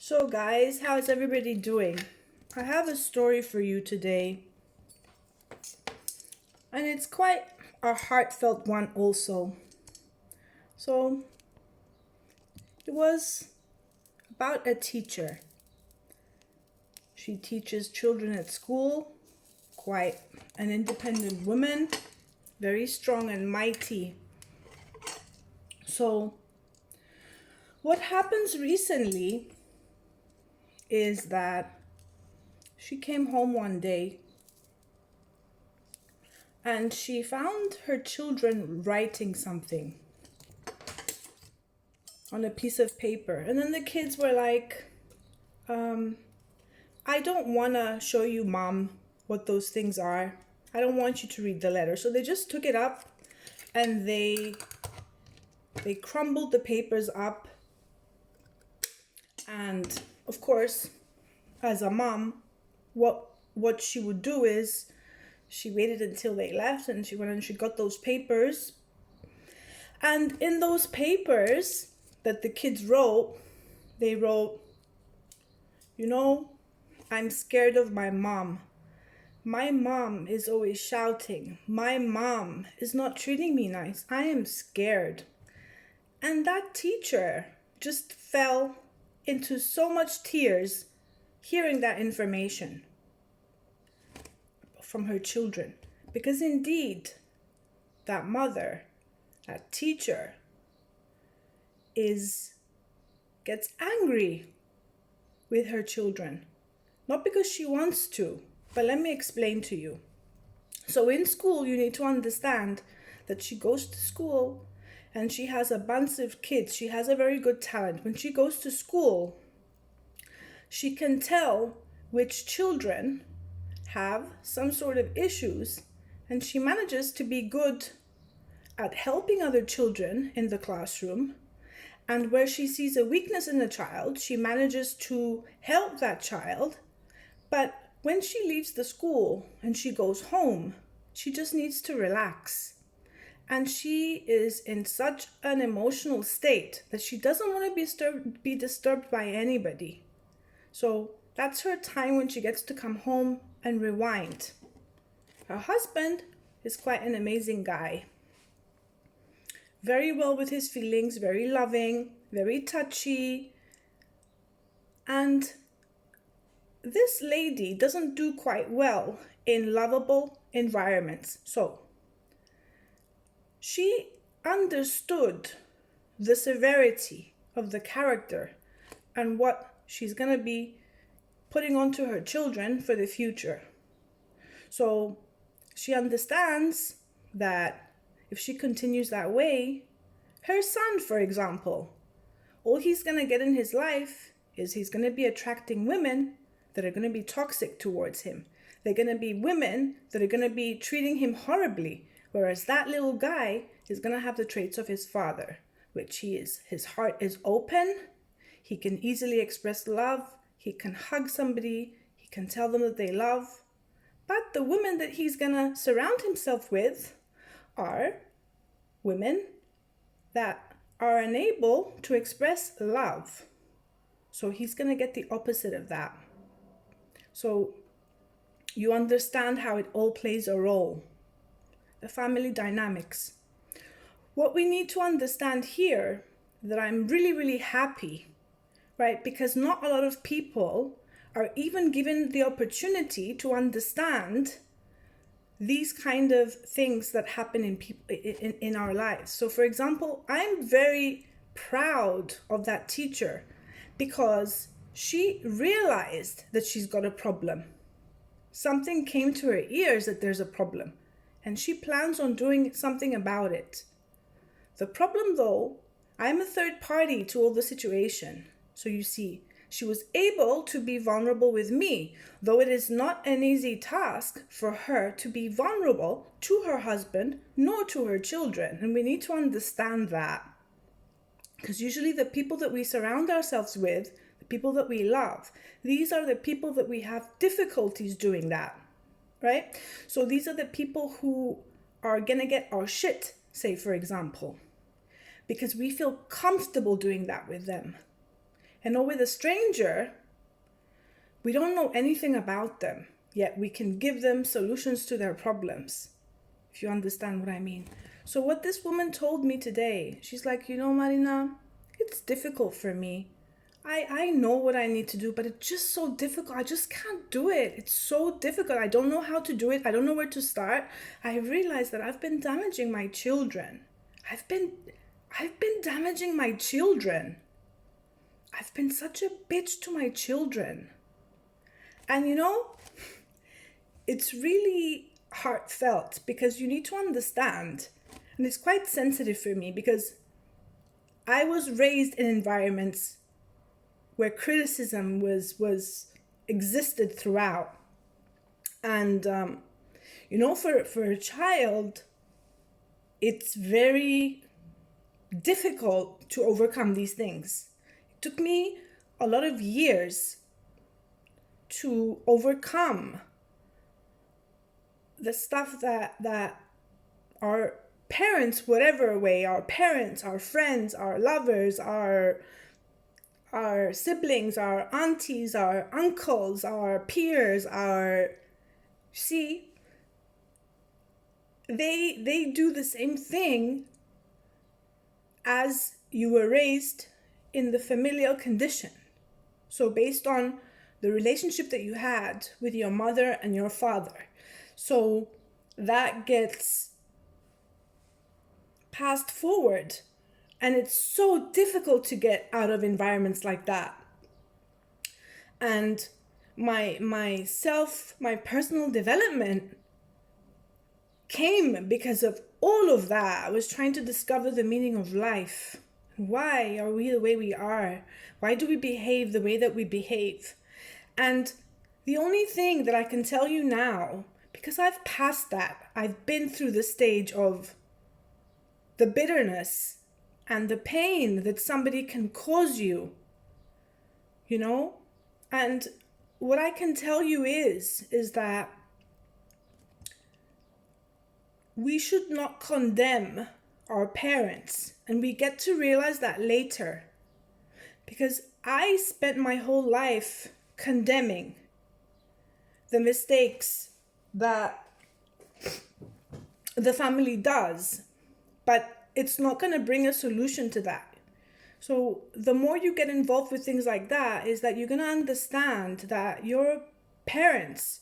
So guys, how's everybody doing? I have a story for you today, and it's quite a heartfelt one also. So it was about a teacher. She teaches children at school, quite an independent woman, very strong and mighty. So what happens recently is that she came home one day and she found her children writing something on a piece of paper. And then the kids were like, I don't want to show you, Mom, what those things are. I don't want you to read the letter. So they just took it up and they crumbled the papers up. And of course, as a mom, what she would do is she waited until they left and she went and she got those papers. And in those papers that the kids wrote, they wrote, I'm scared of my mom. My mom is always shouting. My mom is not treating me nice. I am scared. And that teacher just fell into so much tears hearing that information from her children. Because indeed, that mother, that teacher, gets angry with her children. Not because she wants to, but let me explain to you. So in school, you need to understand that she goes to school and she has a bunch of kids. She has a very good talent. When she goes to school, she can tell which children have some sort of issues, and she manages to be good at helping other children in the classroom. And where she sees a weakness in a child, she manages to help that child. But when she leaves the school and she goes home, she just needs to relax. And she is in such an emotional state that she doesn't want to be disturbed by anybody. So that's her time when she gets to come home and rewind. Her husband is quite an amazing guy. Very well with his feelings, very loving, very touchy. And this lady doesn't do quite well in lovable environments. So she understood the severity of the character and what she's going to be putting onto her children for the future. So she understands that if she continues that way, her son, for example, all he's going to get in his life is he's going to be attracting women that are going to be toxic towards him. They're going to be women that are going to be treating him horribly, whereas that little guy is going to have the traits of his father, which he is. His heart is open. He can easily express love. He can hug somebody. He can tell them that they love. But the women that he's going to surround himself with are women that are unable to express love. So he's going to get the opposite of that. So you understand how it all plays a role. The family dynamics. What we need to understand here, that I'm really, really happy, right? Because not a lot of people are even given the opportunity to understand these kind of things that happen in our lives. So for example, I'm very proud of that teacher because she realized that she's got a problem. Something came to her ears that there's a problem, and she plans on doing something about it. The problem though, I'm a third party to all the situation. So you see, she was able to be vulnerable with me, though it is not an easy task for her to be vulnerable to her husband nor to her children. And we need to understand that. Because usually the people that we surround ourselves with, the people that we love, these are the people that we have difficulties doing that, right? So these are the people who are gonna get our shit, say for example, because we feel comfortable doing that with them. And or with a stranger, we don't know anything about them, yet we can give them solutions to their problems, if you understand what I mean. So what this woman told me today, she's like, Marina, it's difficult for me. I know what I need to do, but it's just so difficult. I just can't do it. It's so difficult. I don't know how to do it. I don't know where to start. I realized that I've been damaging my children. I've been damaging my children. I've been such a bitch to my children. And it's really heartfelt, because you need to understand, and it's quite sensitive for me, because I was raised in environments where criticism was existed throughout. And for a child, it's very difficult to overcome these things. It took me a lot of years to overcome the stuff that our parents, whatever way, our parents, our friends, our lovers, our siblings, our aunties, our uncles, our peers, they do the same thing as you were raised in the familial condition. So based on the relationship that you had with your mother and your father. So that gets passed forward. And it's so difficult to get out of environments like that. And my personal development came because of all of that. I was trying to discover the meaning of life. Why are we the way we are? Why do we behave the way that we behave? And the only thing that I can tell you now, because I've passed that, I've been through the stage of the bitterness and the pain that somebody can cause you, And what I can tell you is that we should not condemn our parents. And we get to realize that later. Because I spent my whole life condemning the mistakes that the family does. But it's not going to bring a solution to that. So the more you get involved with things like that, is that you're going to understand that your parents,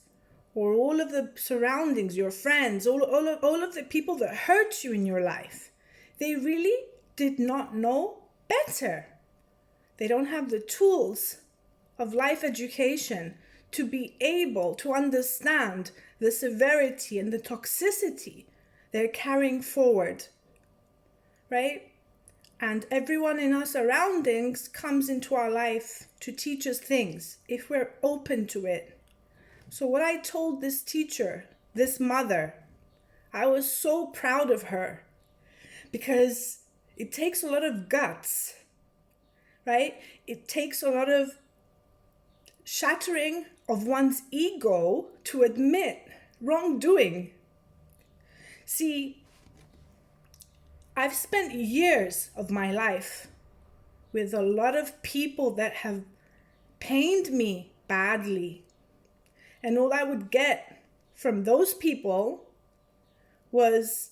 or all of the surroundings, your friends, all of the people that hurt you in your life, they really did not know better. They don't have the tools of life education to be able to understand the severity and the toxicity they're carrying forward. Right? And everyone in our surroundings comes into our life to teach us things if we're open to it. So what I told this teacher, this mother, I was so proud of her, because it takes a lot of guts, right? It takes a lot of shattering of one's ego to admit wrongdoing. See, I've spent years of my life with a lot of people that have pained me badly. And all I would get from those people was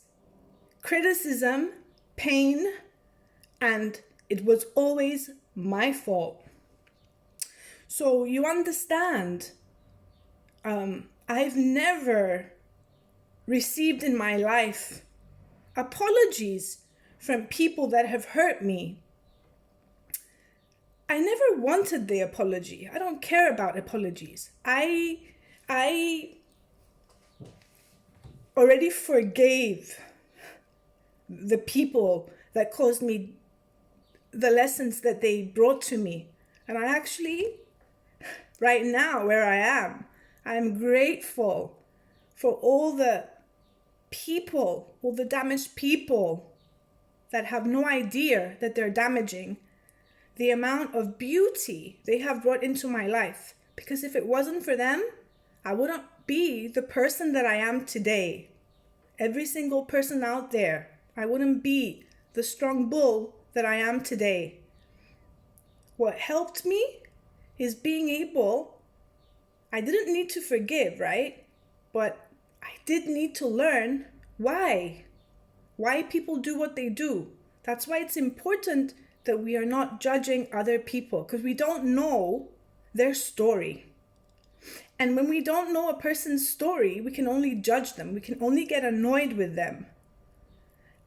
criticism, pain, and it was always my fault. So you understand, I've never received in my life apologies from people that have hurt me. I never wanted the apology. I don't care about apologies. I already forgave the people that caused me the lessons that they brought to me. And I actually, right now where I am, I'm grateful for all the people, all the damaged people that have no idea that they're damaging, the amount of beauty they have brought into my life. Because if it wasn't for them, I wouldn't be the person that I am today. Every single person out there, I wouldn't be the strong bull that I am today. what helped me is being able, I didn't need to forgive, right? But I did need to learn why people do what they do. That's why it's important that we are not judging other people, because we don't know their story. And when we don't know a person's story, we can only judge them. We can only get annoyed with them.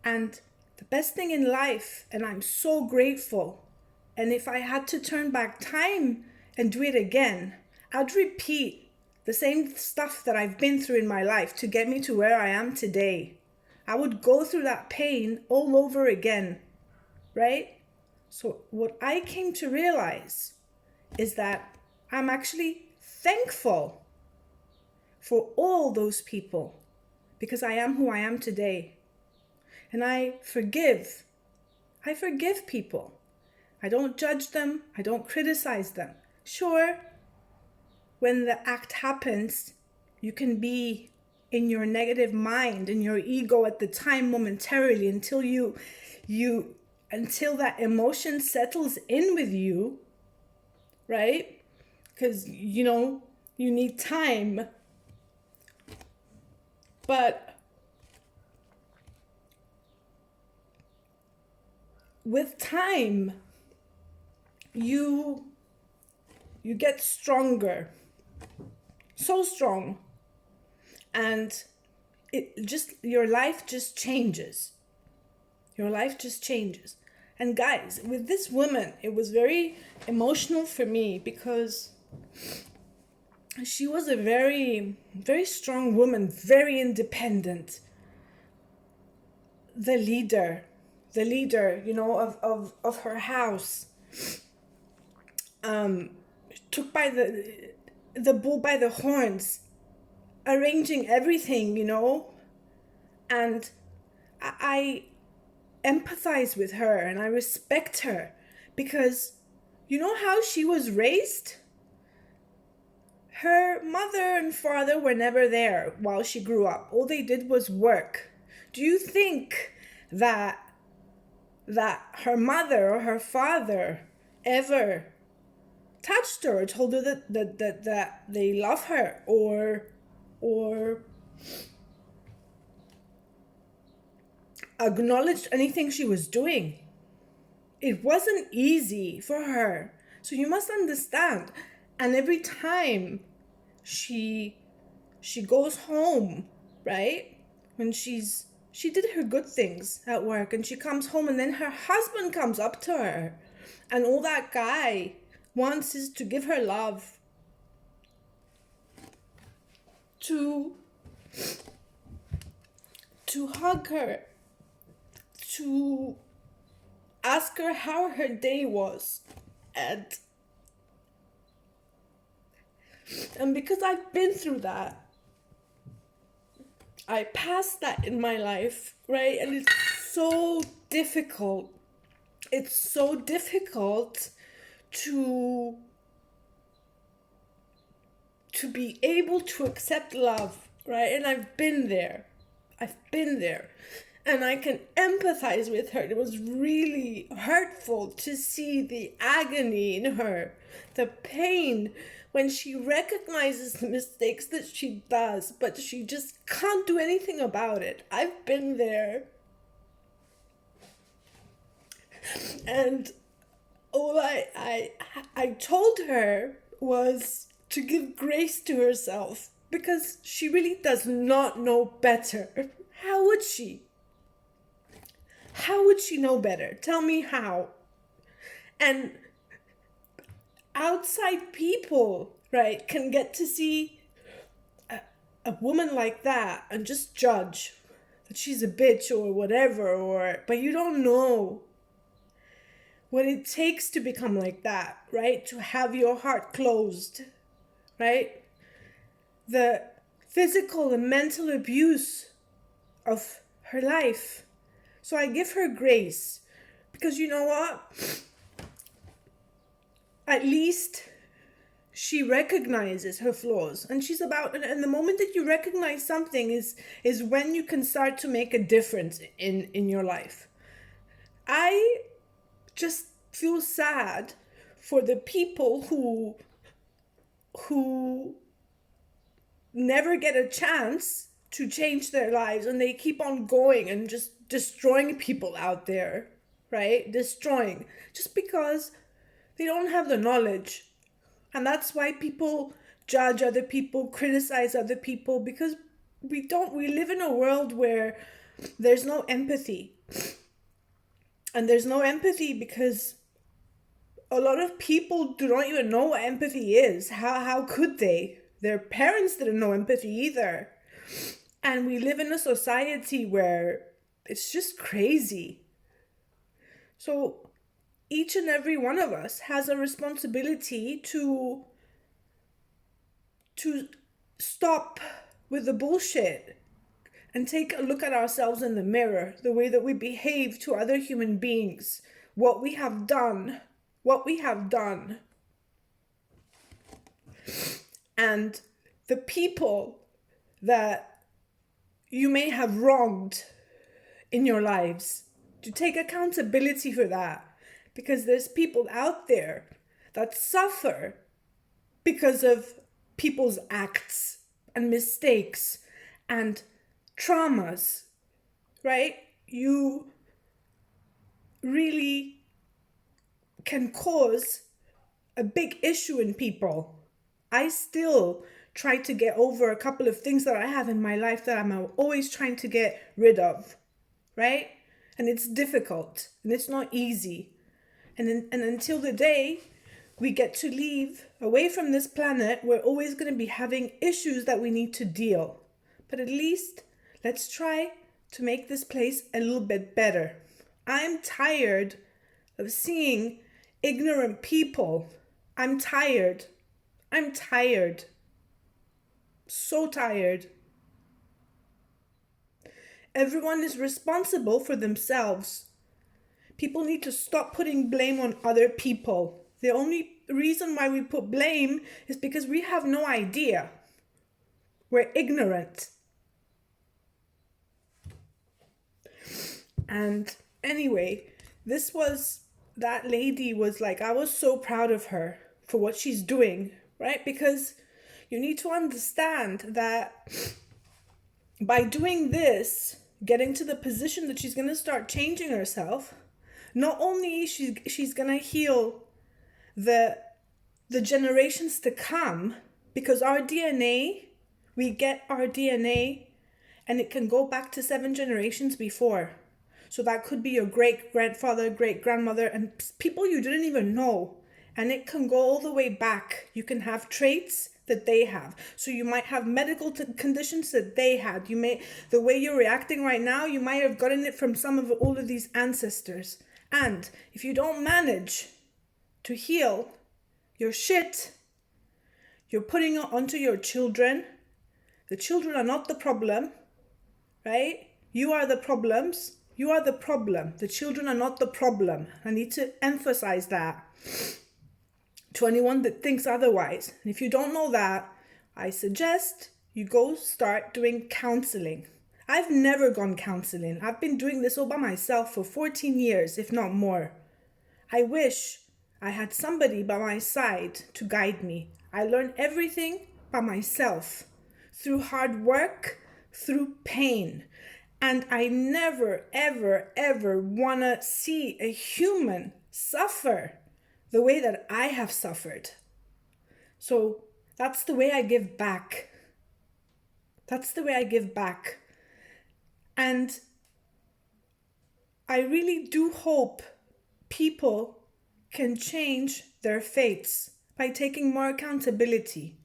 And the best thing in life, and I'm so grateful, and if I had to turn back time and do it again, I'd repeat the same stuff that I've been through in my life to get me to where I am today. I would go through that pain all over again, right? So what I came to realize is that I'm actually thankful for all those people because I am who I am today. And I forgive people. I don't judge them. I don't criticize them. Sure, when the act happens, you can be in your negative mind, in your ego at the time momentarily until until that emotion settles in with you, right? Because, you need time. But with time, you get stronger, so strong, and your life just changes. Your life just changes. And guys, with this woman, it was very emotional for me because she was a very, very strong woman, very independent. The leader, of her house. Took by the bull by the horns, arranging everything, and I empathize with her and I respect her because you know how she was raised? Her mother and father were never there while she grew up. All they did was work. Do you think that her mother or her father ever touched her or told her that they love her or acknowledged anything she was doing? It wasn't easy for her. So you must understand. And every time she goes home, right? When she did her good things at work and she comes home and then her husband comes up to her and all that guy wants is to give her love, to hug her, to ask her how her day was. And because I've been through that, I passed that in my life, right? And it's so difficult. It's so difficult to be able to accept love, right? And I've been there. And I can empathize with her. It was really hurtful to see the agony in her, the pain when she recognizes the mistakes that she does, but she just can't do anything about it. I've been there. And all I told her was to give grace to herself because she really does not know better. How would she? How would she know better? Tell me how. And outside people, right, can get to see a woman like that and just judge that she's a bitch or whatever, but you don't know what it takes to become like that, right? To have your heart closed, right? The physical and mental abuse of her life. So I give her grace because you know what? At least she recognizes her flaws and and the moment that you recognize something is when you can start to make a difference in your life. I just feel sad for the people who never get a chance to change their lives, and they keep on going and just destroying people out there, right? Destroying, just because they don't have the knowledge. And that's why people judge other people, criticize other people, because we live in a world where there's no empathy. And there's no empathy because a lot of people do not even know what empathy is. How could they? Their parents didn't know empathy either. And we live in a society where it's just crazy. So each and every one of us has a responsibility to stop with the bullshit and take a look at ourselves in the mirror, the way that we behave to other human beings, what we have done. And the people that you may have wronged in your lives, to take accountability for that. Because there's people out there that suffer because of people's acts and mistakes and traumas, right? You really can cause a big issue in people. I still try to get over a couple of things that I have in my life that I'm always trying to get rid of, right? And it's difficult and it's not easy. And until the day we get to leave away from this planet, we're always going to be having issues that we need to deal. But at least let's try to make this place a little bit better. I'm tired of seeing ignorant people. I'm tired. So tired. Everyone is responsible for themselves. People need to stop putting blame on other people. The only reason why we put blame is because we have no idea. We're ignorant. And anyway, that lady was like, I was so proud of her for what she's doing, right? Because you need to understand that by doing this, getting to the position that she's going to start changing herself, not only she's going to heal the generations to come, because our DNA, we get our DNA and it can go back to 7 generations before. So that could be your great-grandfather, great-grandmother, and people you didn't even know. And it can go all the way back. You can have traits that they have. So you might have medical conditions that they had. The way you're reacting right now, you might have gotten it from all of these ancestors. And if you don't manage to heal your shit, you're putting it onto your children. The children are not the problem, right? You are the problems. You are the problem. The children are not the problem. I need to emphasize that to anyone that thinks otherwise. And if you don't know that, I suggest you go start doing counseling. I've never gone counseling. I've been doing this all by myself for 14 years, if not more. I wish I had somebody by my side to guide me. I learned everything by myself, through hard work, through pain. And I never, ever, ever want to see a human suffer the way that I have suffered. So that's the way I give back. And I really do hope people can change their fates by taking more accountability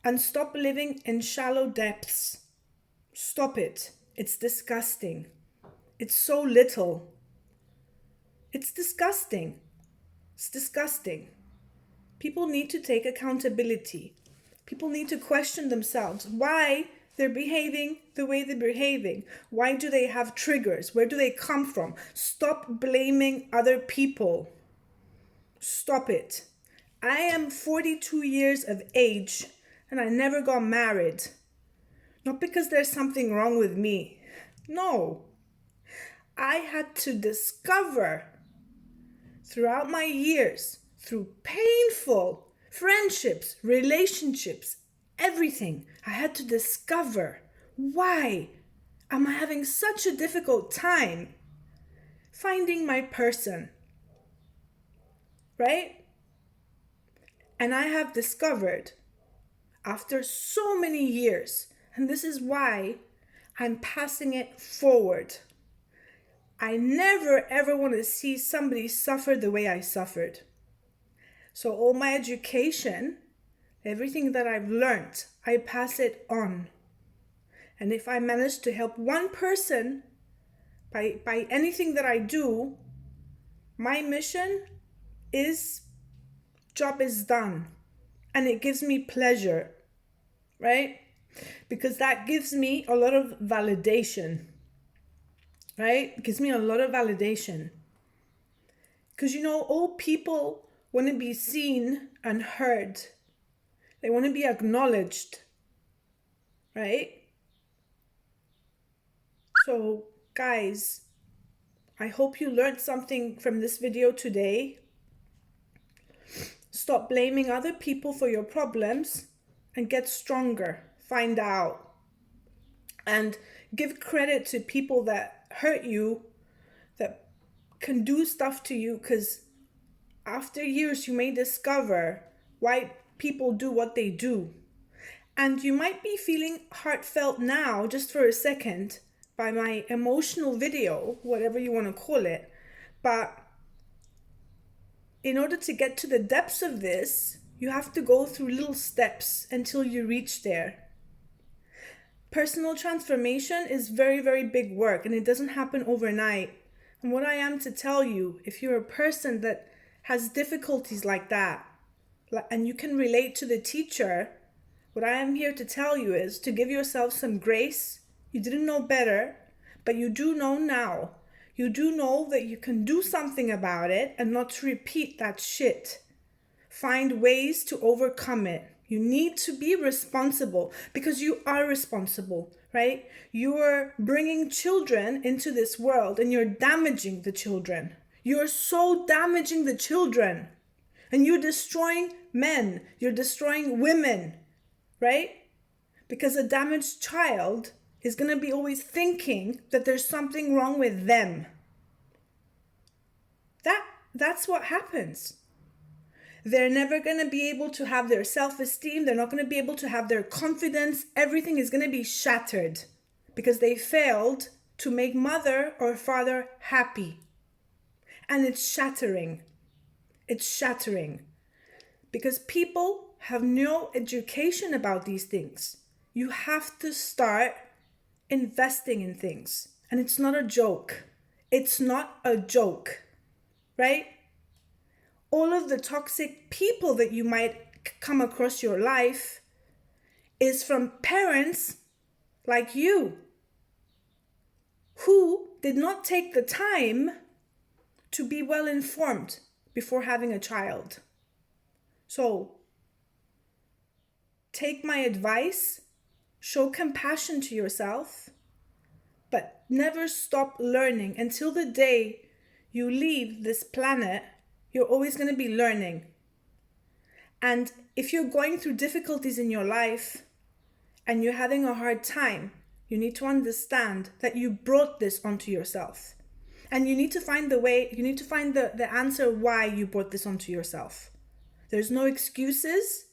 and stop living in shallow depths. Stop it. It's disgusting. It's so little. It's disgusting. People need to take accountability. People need to question themselves why they're behaving the way they're behaving. Why do they have triggers? Where do they come from? Stop blaming other people. Stop it. I am 42 years of age and I never got married. Not because there's something wrong with me. No. I had to discover throughout my years, through painful friendships, relationships, everything. I had to discover, why am I having such a difficult time finding my person, right? And I have discovered after so many years, and this is why I'm passing it forward. I never ever want to see somebody suffer the way I suffered. So all my education, everything that I've learned, I pass it on. And if I manage to help one person by anything that I do, my mission is, job is done. And it gives me pleasure, right? Because that gives me a lot of validation, right? It gives me a lot of validation. Because, all people want to be seen and heard. They want to be acknowledged, right? So, guys, I hope you learned something from this video today. Stop blaming other people for your problems and get stronger. Find out. And give credit to people that hurt you, that can do stuff to you, because after years you may discover why people do what they do. And you might be feeling heartfelt now, just for a second, by my emotional video, whatever you want to call it. But in order to get to the depths of this, you have to go through little steps until you reach there. Personal transformation is very, very big work, and it doesn't happen overnight. And what I am to tell you, if you're a person that has difficulties like that, and you can relate to the teacher, what I am here to tell you is to give yourself some grace. You didn't know better, but you do know now. You do know that you can do something about it and not to repeat that shit. Find ways to overcome it. You need to be responsible, because you are responsible, right? You are bringing children into this world and you're damaging the children. You're so damaging the children, and you're destroying men. You're destroying women, right? Because a damaged child is going to be always thinking that there's something wrong with them. That's what happens. They're never going to be able to have their self-esteem. They're not going to be able to have their confidence. Everything is going to be shattered because they failed to make mother or father happy. And it's shattering. It's shattering because people have no education about these things. You have to start investing in things. And it's not a joke. It's not a joke, right? All of the toxic people that you might come across your life is from parents like you who did not take the time to be well informed before having a child. So take my advice, show compassion to yourself, but never stop learning. Until the day you leave this planet, you're always going to be learning. And if you're going through difficulties in your life and you're having a hard time, you need to understand that you brought this onto yourself. And you need to find the way, you need to find the answer why you brought this onto yourself. There's no excuses.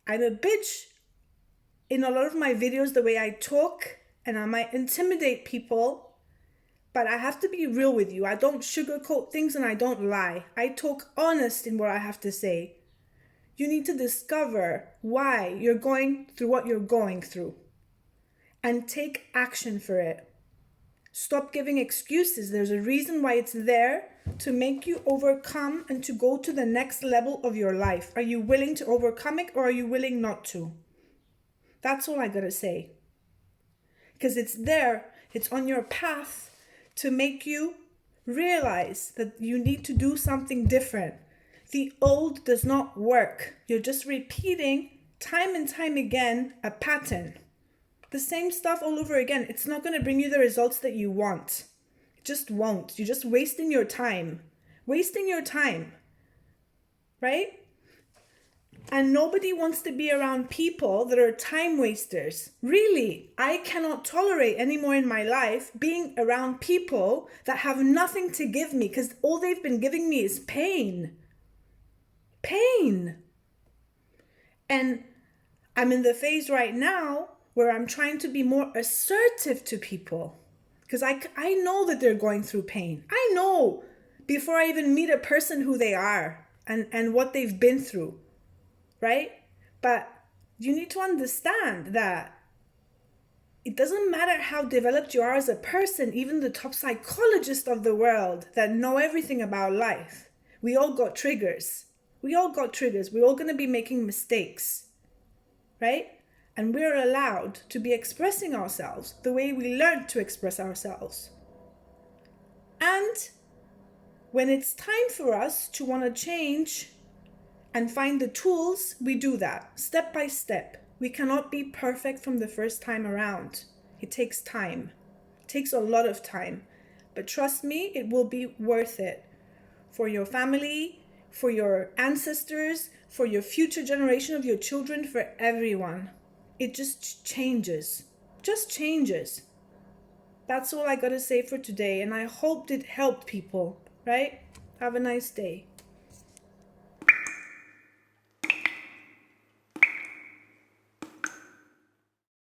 I'm a bitch in a lot of my videos, the way I talk, and I might intimidate people, but I have to be real with you. I don't sugarcoat things and I don't lie. I talk honest in what I have to say. You need to discover why you're going through what you're going through and take action for it. Stop giving excuses. There's a reason why it's there, to make you overcome and to go to the next level of your life. Are you willing to overcome it, or are you willing not to? That's all I gotta say. Because it's there, it's on your path to make you realize that you need to do something different. The old does not work. You're just repeating time and time again a pattern. The same stuff all over again. It's not going to bring you the results that you want. It just won't. You're just wasting your time. Wasting your time. right? And nobody wants to be around people that are time wasters. Really, I cannot tolerate anymore in my life being around people that have nothing to give me, because all they've been giving me is pain. Pain. And I'm in the phase right now where I'm trying to be more assertive to people, because I know that they're going through pain. I know before I even meet a person who they are and what they've been through. Right? But you need to understand that it doesn't matter how developed you are as a person, even the top psychologists of the world that know everything about life. We all got triggers. We're all going to be making mistakes. Right? And we're allowed to be expressing ourselves the way we learned to express ourselves. And when it's time for us to want to change and find the tools, we do that step by step. We cannot be perfect from the first time around. It takes time. It takes a lot of time. But trust me, it will be worth it for your family, for your ancestors, for your future generation of your children, for everyone. It just changes. Just changes. That's all I got to say for today. And I hope it helped people, right? Have a nice day.